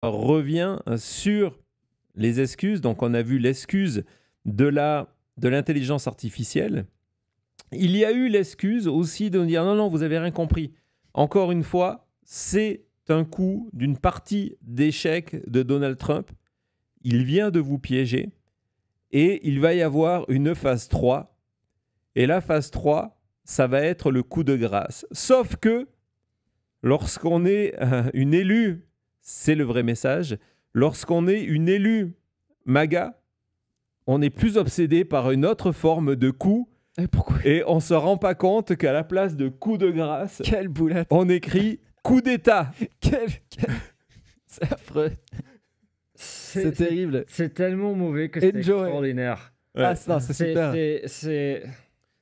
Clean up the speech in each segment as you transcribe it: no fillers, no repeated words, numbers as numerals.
revient sur les excuses. Donc, on a vu l'excuse de l'intelligence artificielle. Il y a eu l'excuse aussi de dire non, vous n'avez rien compris. Encore une fois, c'est un coup d'une partie d'échec de Donald Trump. Il vient de vous piéger et il va y avoir une phase 3. Et la phase 3, ça va être le coup de grâce. Sauf que lorsqu'on est une élue, c'est le vrai message, lorsqu'on est une élue MAGA, on est plus obsédé par une autre forme de coup. Et on ne se rend pas compte qu'à la place de coup de grâce, quelle boulette, on écrit coup d'État. C'est affreux. C'est terrible. C'est tellement mauvais que c'est extraordinaire. Ouais. Ah, non, c'est super.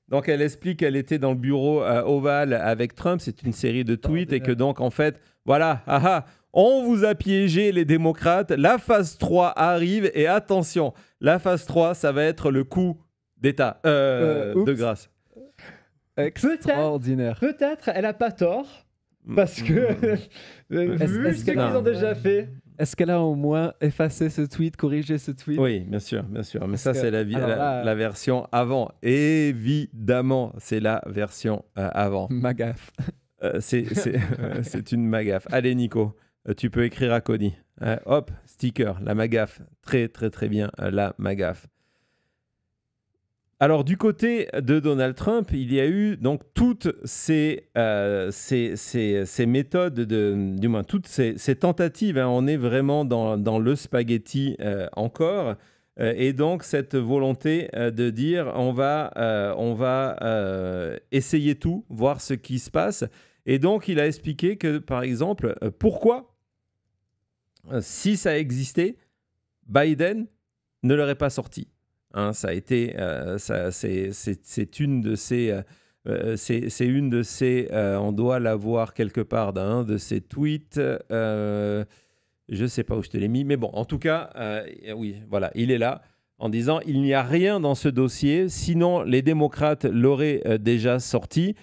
Donc, elle explique qu'elle était dans le bureau ovale avec Trump. C'est une série de tweets et que donc, en fait, voilà, on vous a piégé les démocrates. La phase 3 arrive et attention, la phase 3, ça va être le coup d'État de grâce. Extraordinaire. Peut-être elle n'a pas tort parce que vu ce qu'ils ont déjà fait. Est-ce qu'elle a au moins effacé ce tweet, corrigé ce tweet? Oui, bien sûr. Mais ça, c'est la version avant. Évidemment, c'est la version avant. Ma gaffe. C'est une magaffe. Allez, Nico, tu peux écrire à Cody. Hop, sticker, la magaffe. Très, très, très bien, la magaffe. Alors, du côté de Donald Trump, il y a eu donc toutes ces méthodes, du moins toutes ces tentatives. On est vraiment dans le spaghetti encore. Et donc, cette volonté de dire on va essayer tout, voir ce qui se passe. Et donc, il a expliqué que, par exemple, pourquoi, si ça existait, Biden ne l'aurait pas sorti. Ça a été, c'est une de ces, on doit l'avoir quelque part d'un de ces tweets. Je ne sais pas où je te l'ai mis, mais bon, en tout cas, oui, voilà, il est là en disant il n'y a rien dans ce dossier, sinon les démocrates l'auraient déjà sorti.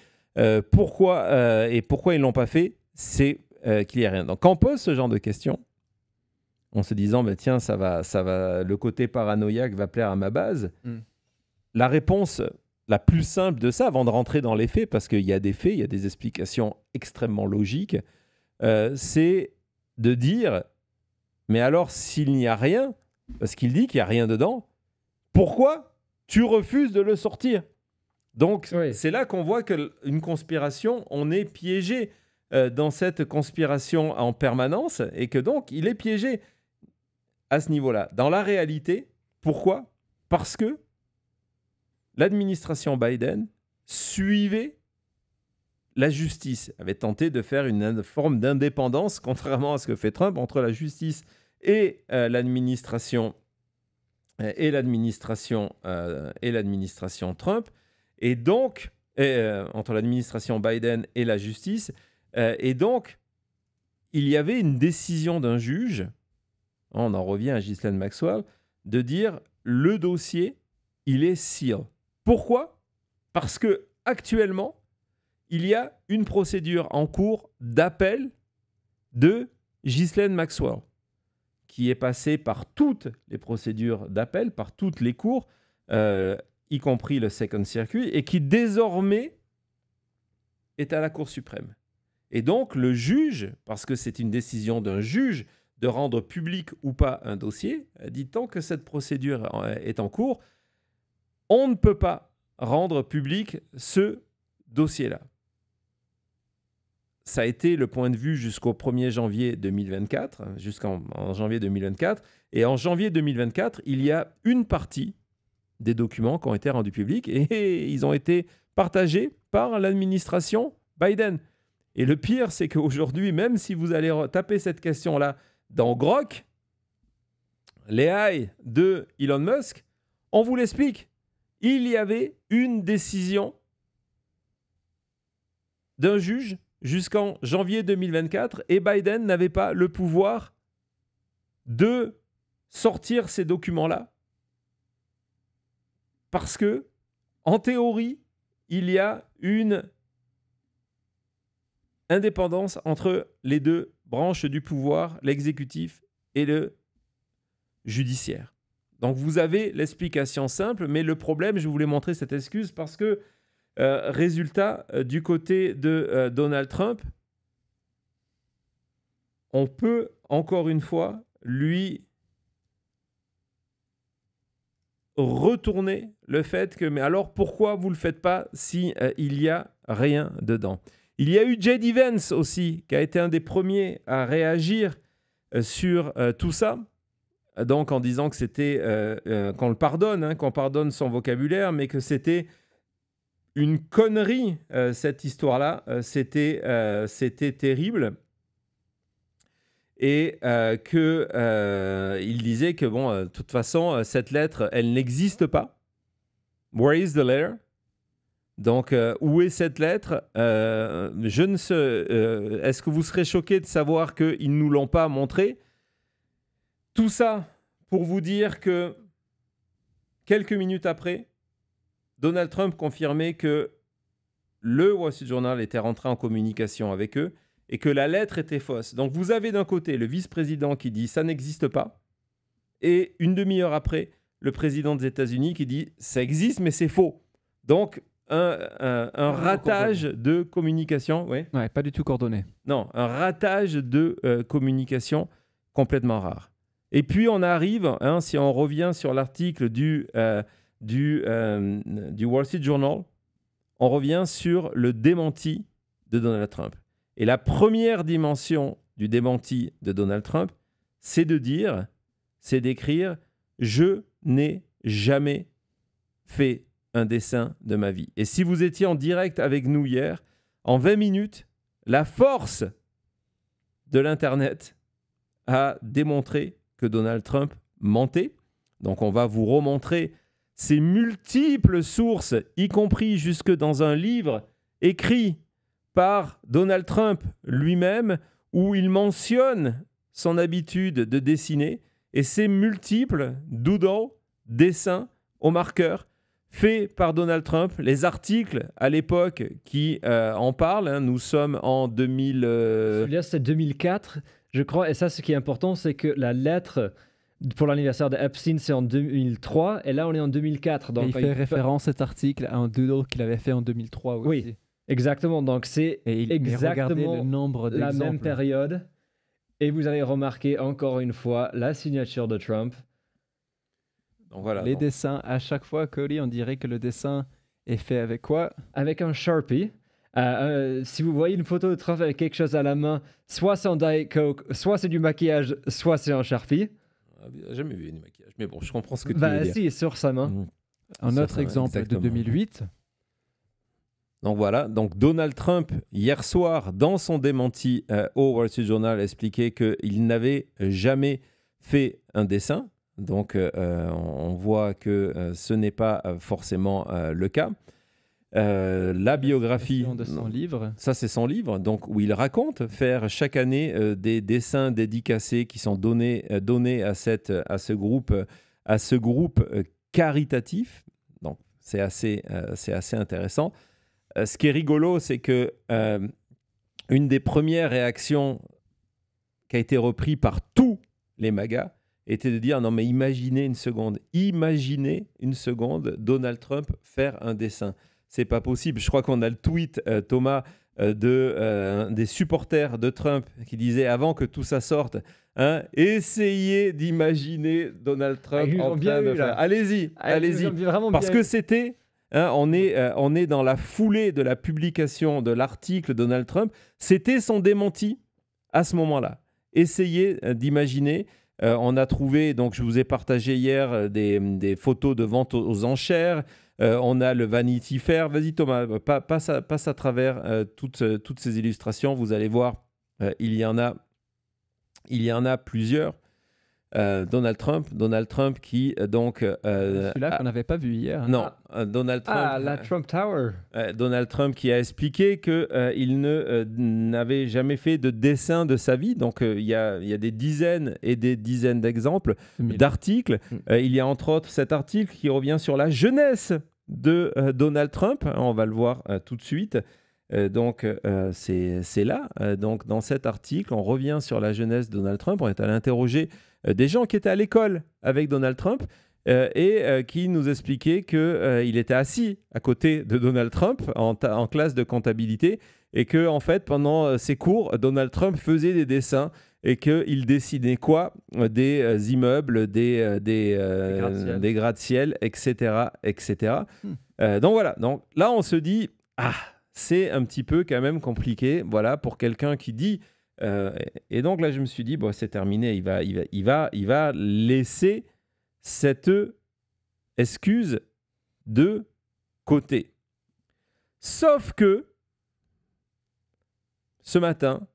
Pourquoi ils l'ont pas fait? C'est qu'il n'y a rien. Donc, quand on pose ce genre de questions, en se disant, tiens, ça va, le côté paranoïaque va plaire à ma base. La réponse la plus simple de ça, avant de rentrer dans les faits, parce qu'il y a des faits, il y a des explications extrêmement logiques, c'est de dire, mais alors, s'il n'y a rien, parce qu'il dit qu'il n'y a rien dedans, pourquoi tu refuses de le sortir? Donc, c'est là qu'on voit qu'une conspiration, on est piégé dans cette conspiration en permanence, et que donc, il est piégé à ce niveau-là. Dans la réalité, pourquoi? Parce que l'administration Biden suivait la justice, avait tenté de faire une forme d'indépendance, contrairement à ce que fait Trump, entre la justice et l'administration Trump, et donc entre l'administration Biden et la justice, et donc il y avait une décision d'un juge. On en revient à Ghislaine Maxwell, de dire le dossier, il est seal. Pourquoi? Parce que actuellement, il y a une procédure en cours d'appel de Ghislaine Maxwell, qui est passée par toutes les procédures d'appel, par toutes les cours, y compris le Second Circuit, et qui désormais est à la Cour suprême. Et donc le juge, parce que c'est une décision d'un juge, de rendre public ou pas un dossier, dit tant que cette procédure est en cours, on ne peut pas rendre public ce dossier-là. Ça a été le point de vue jusqu'au 1er janvier 2024, jusqu'en janvier 2024. Et en janvier 2024, il y a une partie des documents qui ont été rendus publics et ils ont été partagés par l'administration Biden. Et le pire, c'est qu'aujourd'hui, même si vous allez taper cette question-là dans Grok, l'AI de Elon Musk, on vous l'explique. Il y avait une décision d'un juge jusqu'en janvier 2024 et Biden n'avait pas le pouvoir de sortir ces documents-là parce que, en théorie, il y a une indépendance entre les deux branches du pouvoir, l'exécutif et le judiciaire. Donc vous avez l'explication simple, mais le problème, je voulais montrer cette excuse parce que, résultat, du côté de Donald Trump, on peut encore une fois lui retourner le fait que, mais alors pourquoi vous ne le faites pas si il n'y a rien dedans? Il y a eu J.D. Vance aussi, qui a été un des premiers à réagir sur tout ça, donc en disant que c'était, qu'on le pardonne, qu'on pardonne son vocabulaire, mais que c'était une connerie, cette histoire-là, c'était terrible. Et qu'il disait que, bon, de toute façon, cette lettre, elle n'existe pas. Where is the letter? Donc, où est cette lettre? Je ne sais. Est-ce que vous serez choqués de savoir qu'ils ne nous l'ont pas montré? Tout ça pour vous dire que quelques minutes après, Donald Trump confirmait que le Wall Street Journal était rentré en communication avec eux et que la lettre était fausse. Donc, vous avez d'un côté le vice-président qui dit « ça n'existe pas » et une demi-heure après, le président des États-Unis qui dit « ça existe, mais c'est faux ». Donc, un ratage de communication. Ouais, pas du tout coordonné. Non, un ratage de communication complètement rare. Et puis, on arrive, si on revient sur l'article du Wall Street Journal, on revient sur le démenti de Donald Trump. Et la première dimension du démenti de Donald Trump, c'est d'écrire « Je n'ai jamais fait un dessin de ma vie ». Et si vous étiez en direct avec nous hier, en 20 minutes, la force de l'Internet a démontré que Donald Trump mentait. Donc on va vous remontrer ces multiples sources, y compris jusque dans un livre écrit par Donald Trump lui-même, où il mentionne son habitude de dessiner, et ces multiples doodles, dessins au marqueur, faits par Donald Trump, les articles à l'époque qui en parlent, nous sommes en 2000... Celui-là, c'était 2004, je crois, et ça, ce qui est important, c'est que la lettre pour l'anniversaire de Epstein, c'est en 2003, et là, on est en 2004. Donc, et il fait référence, cet article, à un doodle qu'il avait fait en 2003 aussi. Oui. Exactement, donc c'est exactement le nombre la même période. Et vous avez remarqué encore une fois la signature de Trump. Donc voilà, les dessins, à chaque fois, Cody, on dirait que le dessin est fait avec quoi? Avec un Sharpie. Si vous voyez une photo de Trump avec quelque chose à la main, soit c'est un Diet Coke, soit c'est du maquillage, soit c'est un Sharpie. Jamais vu du maquillage, mais bon, je comprends ce que tu veux dire. Si, sur sa main. Un autre exemple de 2008. Donc voilà, donc Donald Trump, hier soir, dans son démenti au Wall Street Journal, expliquait qu'il n'avait jamais fait un dessin. Donc on voit que ce n'est pas forcément le cas. La biographie de son livre. Ça, c'est son livre, donc, où il raconte faire chaque année des dessins dédicacés qui sont donnés à ce groupe caritatif. Donc, c'est assez intéressant. Ce qui est rigolo, c'est que une des premières réactions qui a été reprise par tous les magas était de dire non mais imaginez une seconde Donald Trump faire un dessin. C'est pas possible. Je crois qu'on a le tweet, Thomas, des supporters de Trump qui disait avant que tout ça sorte, essayez d'imaginer Donald Trump en train de faire. Allez-y. Parce que c'était... on est dans la foulée de la publication de l'article de Donald Trump. C'était son démenti à ce moment-là. Essayez d'imaginer. On a trouvé, donc je vous ai partagé hier des photos de vente aux enchères. On a le Vanity Fair. Vas-y Thomas, passe à travers toutes ces illustrations. Vous allez voir, il y en a plusieurs. Donald Trump qui donc... celui-là qu'on n'avait pas vu hier. Non, Donald Trump... la Trump Tower. Donald Trump qui a expliqué qu'il n'avait jamais fait de dessin de sa vie. Donc, il y a des dizaines et des dizaines d'exemples, d'articles. Il y a entre autres cet article qui revient sur la jeunesse de Donald Trump. On va le voir tout de suite. C'est là. Donc, dans cet article, on revient sur la jeunesse de Donald Trump. On est allé interroger des gens qui étaient à l'école avec Donald Trump qui nous expliquaient qu'il était assis à côté de Donald Trump en classe de comptabilité et que, en fait, pendant ses cours, Donald Trump faisait des dessins et qu'il dessinait quoi? Des immeubles, des gratte-ciel, etc. etc. Donc voilà, donc là on se dit, c'est un petit peu quand même compliqué, voilà, pour quelqu'un qui dit... et donc là je me suis dit, bon, c'est terminé, il va laisser cette excuse de côté. Sauf que, ce matin,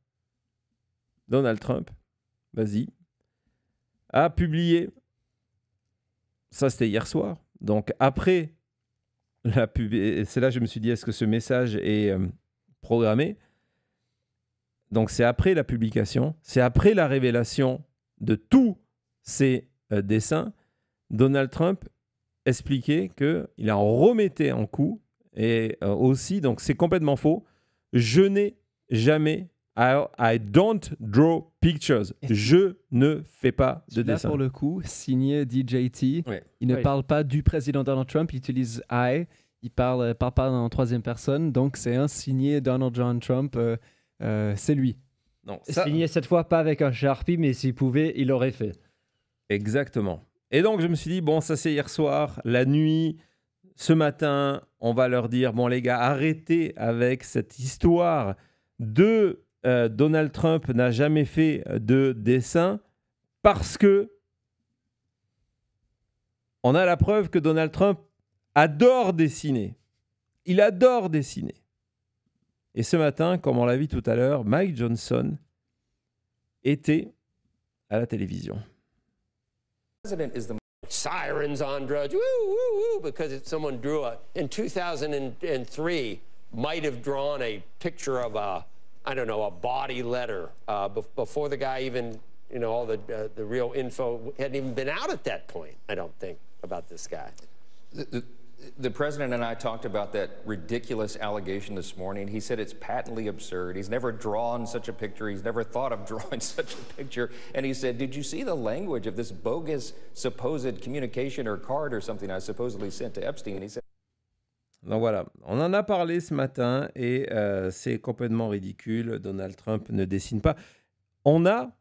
Donald Trump, a publié, ça c'était hier soir, donc après la pub, c'est là que je me suis dit, est-ce que ce message est programmé? Donc c'est après la publication, c'est après la révélation de tous ces dessins, Donald Trump expliquait qu'il en remettait en coup, et aussi, donc c'est complètement faux, je n'ai jamais... I don't draw pictures. Je ne fais pas de dessin. Là, pour le coup, signé DJT, Ouais. il ne parle pas du président Donald Trump, il utilise I, il parle pas en troisième personne, donc c'est un signé Donald John Trump, c'est lui. Non, Signé cette fois pas avec un Sharpie, mais s'il pouvait, il l'aurait fait. Exactement. Et donc, je me suis dit, bon, ça c'est hier soir, la nuit, ce matin, on va leur dire, bon les gars, arrêtez avec cette histoire de... Donald Trump n'a jamais fait de dessin parce que on a la preuve que Donald Trump adore dessiner. Il adore dessiner. Et ce matin, comme on l'a vu tout à l'heure, Mike Johnson était à la télévision. Sirens on drugs, woo, woo, woo, because if someone drew in 2003, might have drawn a picture of a body letter before the guy even, all the real info hadn't even been out at that point, I don't think, about this guy. The president and I talked about that ridiculous allegation this morning. He said it's patently absurd. He's never drawn such a picture. He's never thought of drawing such a picture. And he said, did you see the language of this bogus supposed communication or card or something I supposedly sent to Epstein? And he said, donc voilà, on en a parlé ce matin et c'est complètement ridicule. Donald Trump ne dessine pas. On a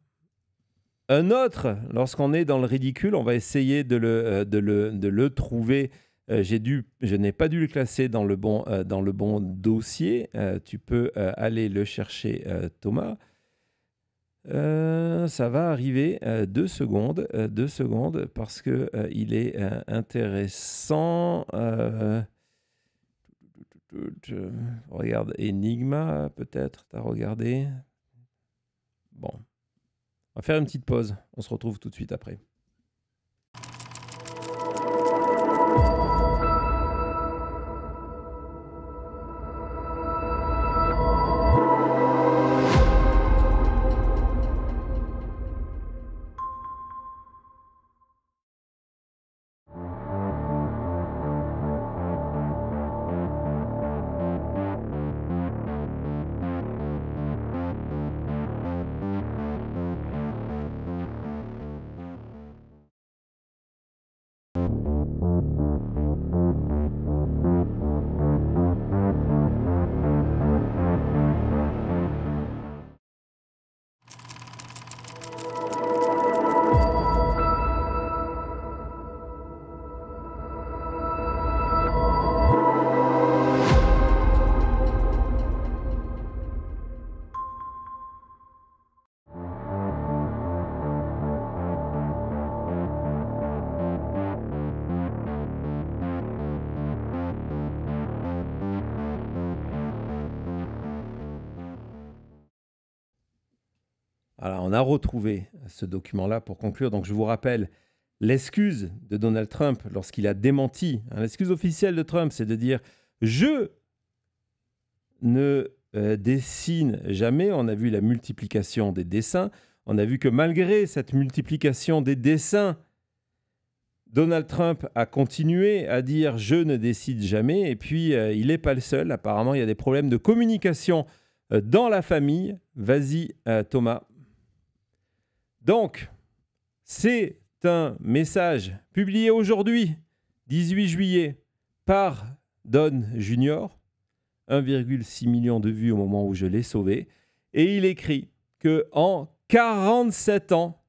un autre, lorsqu'on est dans le ridicule, on va essayer de le trouver. Je n'ai pas dû le classer dans le bon dossier. Tu peux aller le chercher, Thomas. Ça va arriver 2 secondes, parce qu'il est intéressant. Regarde, Enigma, peut-être, t'as regardé? Bon. On va faire une petite pause. On se retrouve tout de suite après. Alors, on a retrouvé ce document-là pour conclure. Donc, je vous rappelle, l'excuse de Donald Trump lorsqu'il a démenti, l'excuse officielle de Trump, c'est de dire « Je ne dessine jamais ». On a vu la multiplication des dessins. On a vu que malgré cette multiplication des dessins, Donald Trump a continué à dire « je ne décide jamais » et puis il n'est pas le seul. Apparemment, il y a des problèmes de communication dans la famille. Vas-y, Thomas. Donc, c'est un message publié aujourd'hui, 18 juillet, par Don Junior. 1,6 million de vues au moment où je l'ai sauvé. Et il écrit qu'en 47 ans,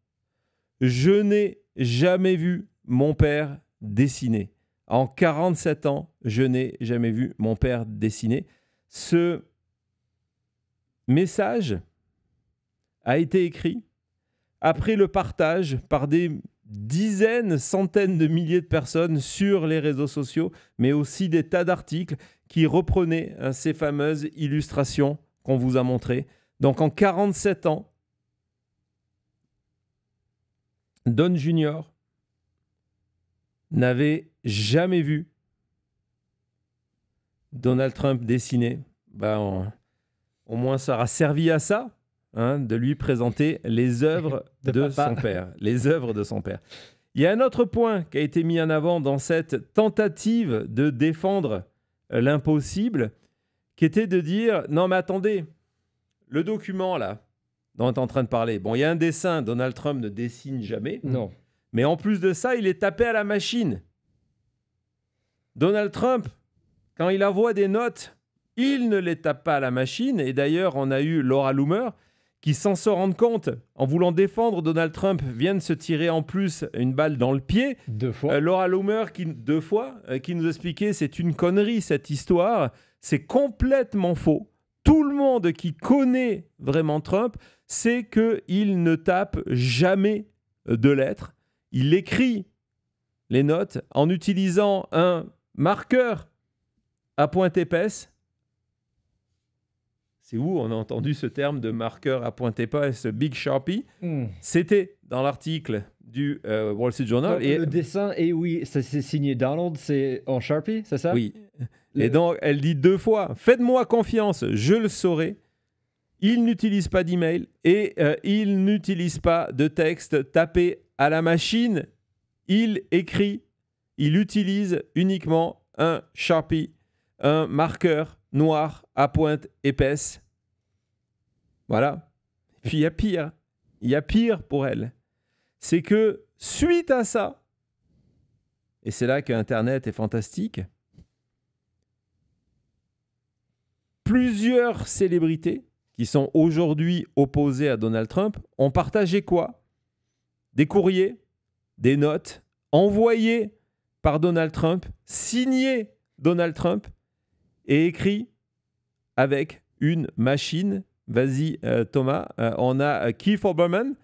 je n'ai jamais vu mon père dessiner. En 47 ans, je n'ai jamais vu mon père dessiner. Ce message a été écrit après le partage par des dizaines, centaines de milliers de personnes sur les réseaux sociaux, mais aussi des tas d'articles qui reprenaient ces fameuses illustrations qu'on vous a montrées. Donc en 47 ans, Don Junior n'avait jamais vu Donald Trump dessiner. Au moins, ça aura servi à ça, de lui présenter les œuvres de son père. Les œuvres de son père. Il y a un autre point qui a été mis en avant dans cette tentative de défendre l'impossible, qui était de dire « Non, mais attendez, le document là, dont on est en train de parler, bon, il y a un dessin, Donald Trump ne dessine jamais. Non. Mais en plus de ça, il est tapé à la machine. Donald Trump, quand il envoie des notes, il ne les tape pas à la machine. Et d'ailleurs, on a eu Laura Loomer qui, sans se rendre compte, en voulant défendre Donald Trump, vient de se tirer en plus une balle dans le pied. 2 fois. Laura Loomer, deux fois, qui nous expliquait c'est une connerie cette histoire. C'est complètement faux. Tout le monde qui connaît vraiment Trump sait qu'il ne tape jamais de lettres. Il écrit les notes en utilisant un marqueur à pointe épaisse. C'est où on a entendu ce terme de marqueur à pointe épaisse, Big Sharpie. C'était dans l'article du Wall Street Journal. Le dessin, et oui, c'est signé Donald, c'est en Sharpie, c'est ça? Oui. Et donc, elle dit 2 fois, faites-moi confiance, je le saurai. Il n'utilise pas d'email et il n'utilise pas de texte tapé à la machine. Il écrit, il utilise uniquement un Sharpie, un marqueur noir à pointe épaisse. Voilà. Puis il y a pire. Il y a pire pour elle. C'est que suite à ça, et c'est là que Internet est fantastique, plusieurs célébrités qui sont aujourd'hui opposées à Donald Trump ont partagé quoi? Des courriers, des notes envoyées par Donald Trump, signées Donald Trump et écrits avec une machine. Vas-y Thomas, on a Keith Olbermann.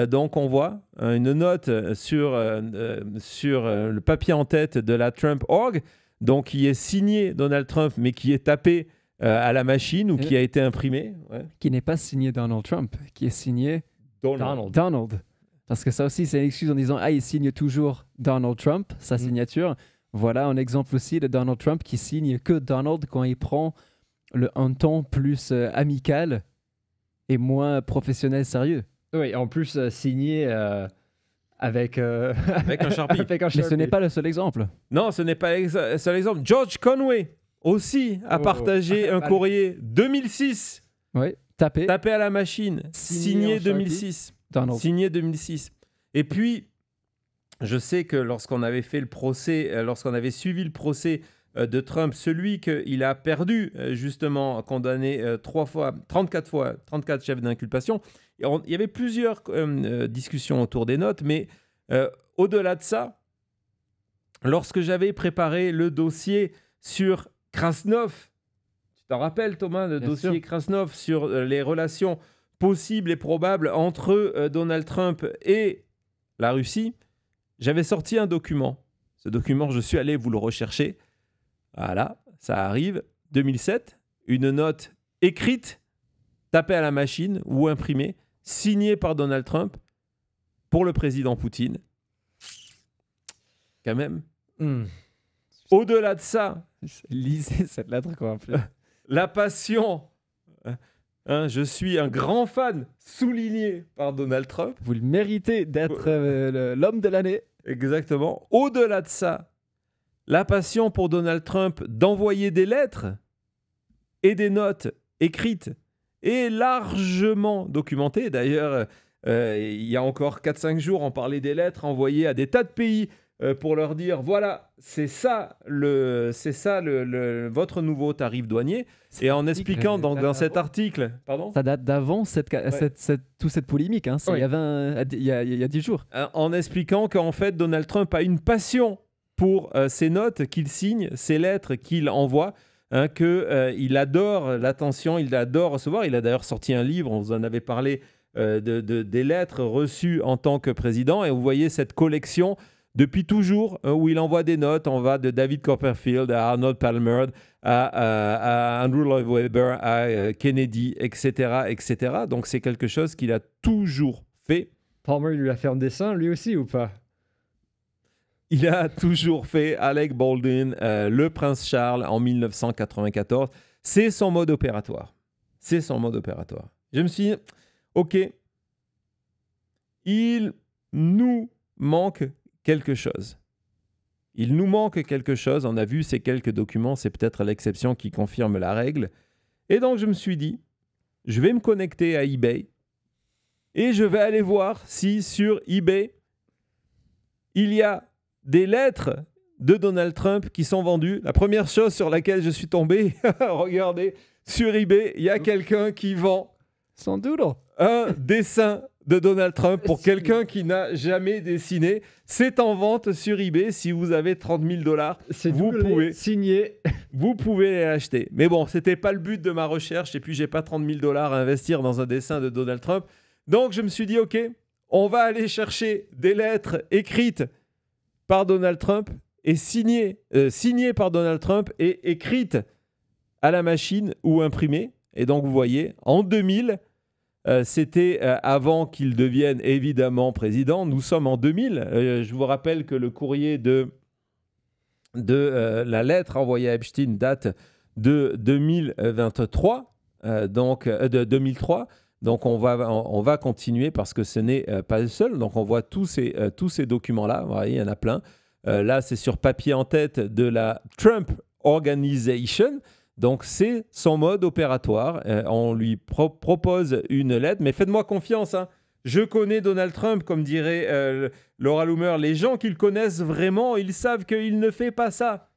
Donc on voit une note sur le papier en tête de la Trump.org, donc qui est signé Donald Trump mais qui est tapé à la machine ou qui a été imprimé. Ouais. Qui n'est pas signé Donald Trump, qui est signé Donald. Parce que ça aussi, c'est une excuse en disant « Ah, il signe toujours Donald Trump, sa signature. » Voilà un exemple aussi de Donald Trump qui signe que Donald quand il prend un ton plus amical et moins professionnel, sérieux. Oui, en plus signé avec un Sharpie. Mais ce n'est pas le seul exemple. Non, ce n'est pas le seul exemple. George Conway aussi a partagé un courrier 2006. Oui, tapé à la machine, signé 2006. Signé 2006. Et puis, je sais que lorsqu'on avait fait le procès, lorsqu'on avait suivi le procès de Trump, celui qu'il a perdu, justement, condamné 34 chefs d'inculpation, il y avait plusieurs discussions autour des notes, mais au-delà de ça, lorsque j'avais préparé le dossier sur Krasnov, tu t'en rappelles Thomas, le dossier Krasnov sur les relations possibles et probables entre Donald Trump et la Russie, j'avais sorti un document. Ce document, je suis allé vous le rechercher. Voilà, ça arrive. 2007, une note écrite, tapée à la machine ou imprimée, signée par Donald Trump pour le président Poutine. Quand même. Au-delà de ça, lisez cette lettre quoi. La passion Hein, je suis un grand fan, souligné par Donald Trump. Vous le méritez d'être l'homme de l'année. Exactement. Au-delà de ça, la passion pour Donald Trump d'envoyer des lettres et des notes écrites est largement documentée. D'ailleurs, il y a encore 4-5 jours, on parlait des lettres envoyées à des tas de pays pour leur dire, voilà, c'est ça votre nouveau tarif douanier. Et en expliquant dans cet article... Pardon ? Ça date d'avant toute cette polémique. Hein. Oui. Il y a 10 jours. En expliquant qu'en fait, Donald Trump a une passion pour ces notes qu'il signe, ces lettres qu'il envoie, hein, qu'il adore l'attention, il adore recevoir. Il a d'ailleurs sorti un livre, on vous en avait parlé, des lettres reçues en tant que président. Et vous voyez cette collection depuis toujours où il envoie des notes. On va de David Copperfield à Arnold Palmer, à Andrew Lloyd Webber, à Kennedy, etc., etc. Donc c'est quelque chose qu'il a toujours fait. Palmer, il lui a fait un dessin, lui aussi, ou pas? Il a toujours fait Alec Baldwin, le prince Charles en 1994. C'est son mode opératoire. C'est son mode opératoire. Je me suis dit, OK, il nous manque quelque chose. Il nous manque quelque chose. On a vu ces quelques documents. C'est peut-être l'exception qui confirme la règle. Et donc, je me suis dit, je vais me connecter à eBay et je vais aller voir si sur eBay, il y a des lettres de Donald Trump qui sont vendues. La première chose sur laquelle je suis tombé, regardez, sur eBay, il y a quelqu'un qui vend Sans doodle. un dessin de Donald Trump pour quelqu'un qui n'a jamais dessiné. C'est en vente sur eBay. Si vous avez 30 000 $, C'est vous doublé, pouvez, signé. vous pouvez l'acheter. Mais bon, c'était pas le but de ma recherche. Et puis, j'ai pas 30 000 $ à investir dans un dessin de Donald Trump. Donc, je me suis dit, OK, on va aller chercher des lettres écrites par Donald Trump et signées par Donald Trump et écrites à la machine ou imprimées. Et donc, vous voyez, en 2000, c'était avant qu'il devienne évidemment président. Nous sommes en 2000. Je vous rappelle que le courrier de la lettre envoyée à Epstein date de 2023, de 2003. Donc, on va continuer parce que ce n'est pas le seul. Donc, on voit tous ces documents-là. Vous voyez, il y en a plein. Là, c'est sur papier en tête de la Trump Organization. Donc, c'est son mode opératoire. On lui propose une lettre. Mais faites-moi confiance. Hein. Je connais Donald Trump, comme dirait Laura Loomer. Les gens qui le connaissent vraiment, ils savent qu'il ne fait pas ça.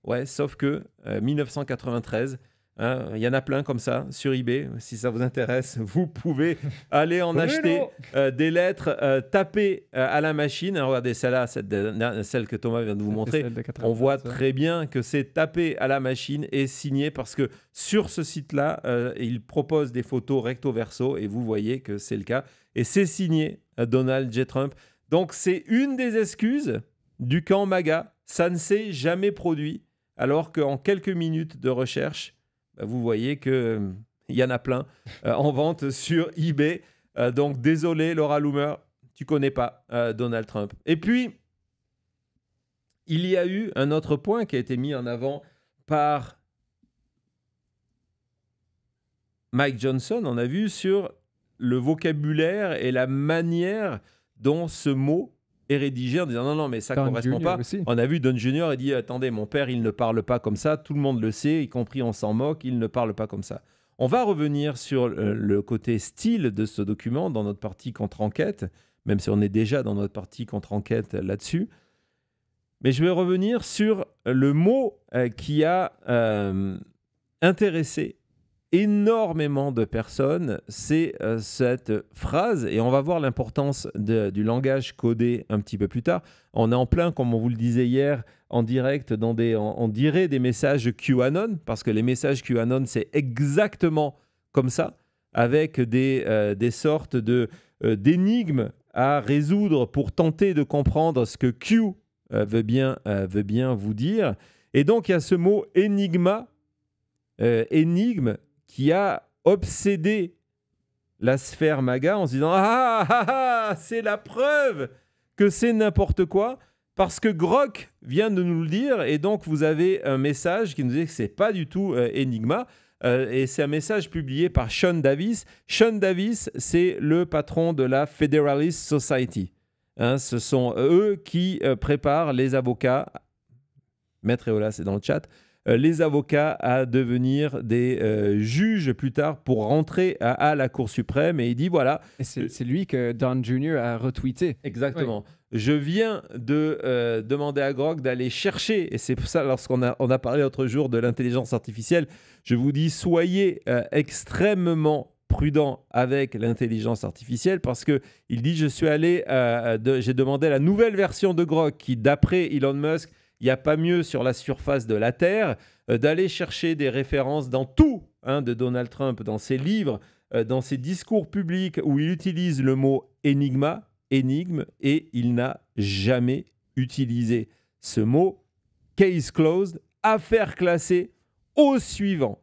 Ouais, sauf que 1993... Hein, il y en a plein comme ça sur eBay. Si ça vous intéresse, vous pouvez aller en acheter des lettres tapées à la machine. Alors, regardez celle-là, celle que Thomas vient de vous montrer. On voit très bien que c'est tapé à la machine et signé parce que sur ce site-là, il propose des photos recto verso et vous voyez que c'est le cas. Et c'est signé Donald J. Trump. Donc, c'est une des excuses du camp MAGA. Ça ne s'est jamais produit alors qu'en quelques minutes de recherche, vous voyez qu'il y en a plein en vente sur eBay. Donc, désolé, Laura Loomer, tu ne connais pas Donald Trump. Et puis, il y a eu un autre point qui a été mis en avant par Mike Johnson. On a vu sur le vocabulaire et la manière dont ce mot est rédigé en disant non, mais ça ne correspond pas. Aussi. On a vu Don Junior, il dit attendez, mon père, il ne parle pas comme ça, tout le monde le sait, y compris on s'en moque, il ne parle pas comme ça. On va revenir sur le côté style de ce document dans notre partie contre-enquête, même si on est déjà dans notre partie contre-enquête là-dessus. Mais je vais revenir sur le mot qui a intéressé énormément de personnes, c'est cette phrase, et on va voir l'importance du langage codé un petit peu plus tard. On est en plein, comme on vous le disait hier, en direct, on dirait des messages QAnon, parce que les messages QAnon, c'est exactement comme ça, avec des sortes d'énigmes à résoudre pour tenter de comprendre ce que Q veut bien vous dire. Et donc, il y a ce mot énigme, qui a obsédé la sphère MAGA en se disant « Ah, c'est la preuve que c'est n'importe quoi !» Parce que Grok vient de nous le dire, et donc vous avez un message qui nous dit que ce n'est pas du tout Enigma. et c'est un message publié par Sean Davis. Sean Davis, c'est le patron de la Federalist Society. Hein, ce sont eux qui préparent les avocats, Maître Eola, c'est dans le chat, les avocats à devenir des juges plus tard pour rentrer à la Cour suprême. Et il dit voilà. Et c'est lui que Don Jr. a retweeté. Exactement. Oui. Je viens de demander à Grok d'aller chercher, et c'est pour ça, lorsqu'on a parlé l'autre jour de l'intelligence artificielle, je vous dis, soyez extrêmement prudent avec l'intelligence artificielle, parce qu'il dit, j'ai demandé la nouvelle version de Grok, qui, d'après Elon Musk, il n'y a pas mieux sur la surface de la Terre, d'aller chercher des références dans tout de Donald Trump, dans ses livres, dans ses discours publics, où il utilise le mot énigme, et il n'a jamais utilisé ce mot. Case closed, affaire classée, au suivant.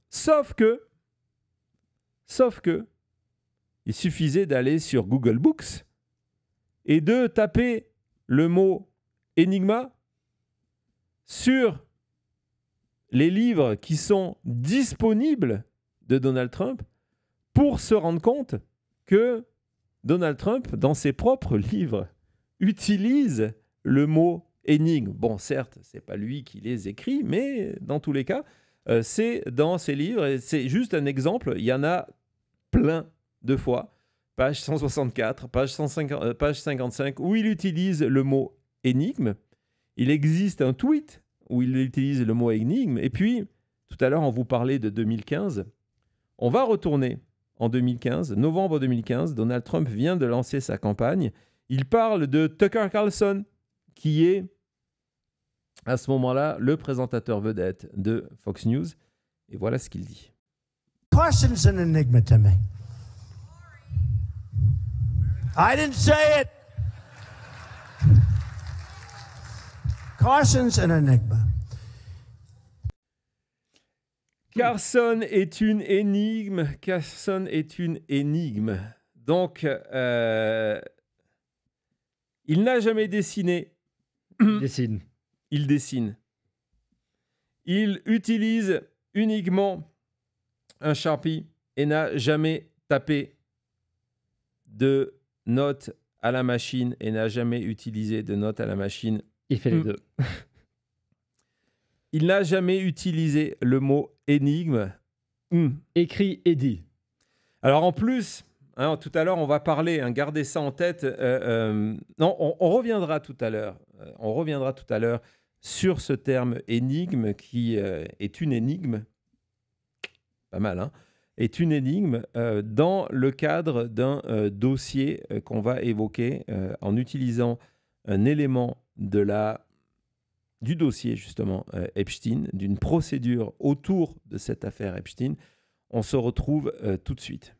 Sauf que, il suffisait d'aller sur Google Books et de taper le mot Enigma sur les livres qui sont disponibles de Donald Trump pour se rendre compte que Donald Trump, dans ses propres livres, utilise le mot énigme. Bon, certes, ce n'est pas lui qui les écrit, mais dans tous les cas, c'est dans ses livres. Et c'est juste un exemple. Il y en a plein de fois. Page 164, page 55, où il utilise le mot énigme. Il existe un tweet où il utilise le mot énigme. Et puis, tout à l'heure, on vous parlait de 2015. On va retourner en 2015, novembre 2015. Donald Trump vient de lancer sa campagne. Il parle de Tucker Carlson, qui est, à ce moment-là, le présentateur vedette de Fox News. Et voilà ce qu'il dit. Carson's an enigma to me. I didn't say it. Carson's an enigma. Carson est une énigme. Donc, il n'a jamais dessiné. Il dessine. Il dessine. Il utilise uniquement un Sharpie et n'a jamais tapé de notes à la machine et n'a jamais utilisé de notes à la machine. Il fait les deux. Il n'a jamais utilisé le mot énigme. Écrit et dit. Alors en plus, tout à l'heure, on va parler, gardez ça en tête. Non, on reviendra tout à l'heure. On reviendra tout à l'heure sur ce terme énigme qui est une énigme. Pas mal, est une énigme dans le cadre d'un dossier qu'on va évoquer en utilisant un élément du dossier, justement, Epstein, d'une procédure autour de cette affaire Epstein. On se retrouve tout de suite.